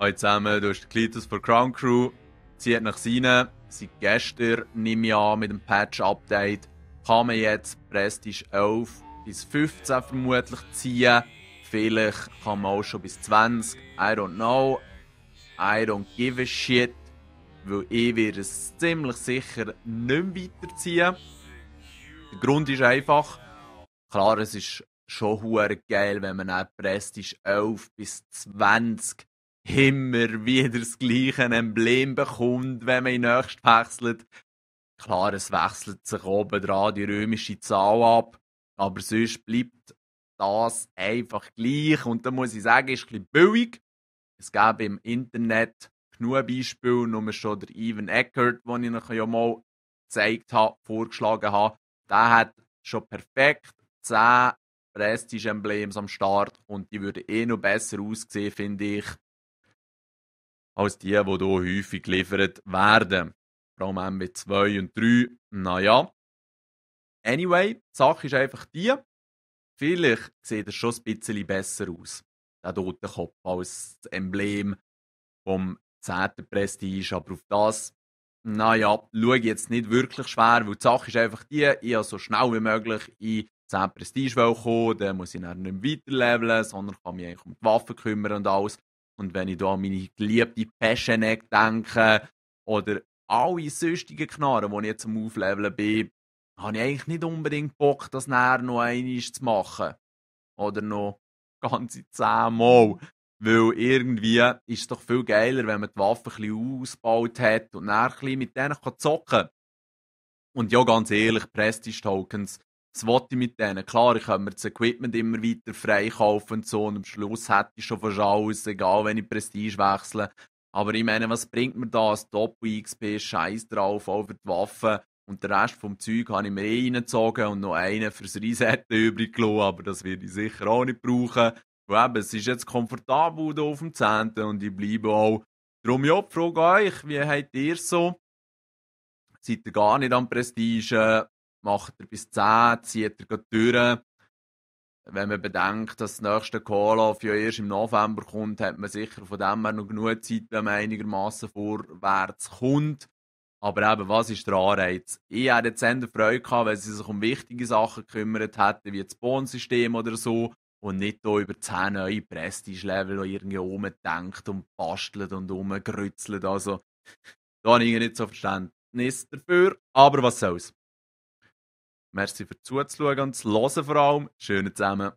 Hallo zusammen, du hast den Klitus von Crown Crew. Zieht nach rein. Seit gestern, nehme ich an, mit dem Patch-Update kann man jetzt Prestige 11 bis 15 vermutlich ziehen. Vielleicht kann man auch schon bis 20. I don't know. I don't give a shit. Weil ich werde es ziemlich sicher nicht mehr weiterziehen. Der Grund ist einfach, klar, es ist schon hure geil, wenn man auch Prestige 11 bis 20 immer wieder das gleiche Emblem bekommt, wenn man in nächst wechselt. Klar, es wechselt sich oben dran die römische Zahl ab, aber sonst bleibt das einfach gleich. Und da muss ich sagen, ist ein bisschen billig. Es gäbe im Internet genug Beispiele, nur schon der Evan Eckert, den ich euch ja mal gezeigt habe, vorgeschlagen habe, der hat schon perfekt 10 Prestige-Emblems am Start und die würden eh noch besser aussehen, finde ich, als die hier häufig geliefert werden. Vor allem MB2 und 3. Naja. Anyway, die Sache ist einfach die, vielleicht sieht er schon ein bisschen besser aus, der Totenkopf, als das Emblem vom 10. Prestige. Aber auf das, naja, schaue ich jetzt nicht wirklich schwer, weil die Sache ist einfach die, ich habe so schnell wie möglich in 10 Prestige kommen, dann muss ich dann nicht mehr weiterleveln, sondern kann mich eigentlich um die Waffen kümmern und alles. Und wenn ich da an meine geliebte Pescheneck denke, oder alle sonstigen Knarren, die ich jetzt am Aufleveln bin, habe ich eigentlich nicht unbedingt Bock, das nachher noch einmal zu machen. Oder noch ganze 10 Mal. Weil irgendwie ist es doch viel geiler, wenn man die Waffe ein bisschen ausgebaut hat und dann ein bisschen mit denen zocken kann. Und ja, ganz ehrlich, Prestige-Tokens, was wollte ich mit denen? Klar, ich kann mir das Equipment immer weiter freikaufen und so und am Schluss hätte ich schon fast alles, egal wenn ich Prestige wechsle. Aber ich meine, was bringt mir das? Doppel-XP, Scheiß drauf, auch für die Waffen. Und den Rest vom Zeug habe ich mir reingezogen und noch einen fürs Resetten übrig gelassen, aber das werde ich sicher auch nicht brauchen. Weil eben, es ist jetzt komfortabel hier auf dem 10. und ich bleibe auch. Darum ja, die Frage an euch, wie habt ihr so? Seid ihr gar nicht am Prestige? Macht ihr bis 10? Zieht ihr durch? Wenn man bedenkt, dass das nächste Call-Off ja erst im November kommt, hat man sicher von dem her noch genug Zeit, wenn man einigermaßen vorwärts kommt. Aber eben, was ist der Anreiz? Ich hätte jetzt eher Freude gehabt, wenn sie sich um wichtige Sachen gekümmert hätten, wie das Bonensystem oder so, und nicht hier über 10 neue Prestige-Level, die irgendwie rumdenkt und bastelt und rumgrützelt. Also, da habe ich nicht so Verständnis dafür, aber was soll's. Merci für zuzuschauen und zu hören vor allem. Schönen zusammen.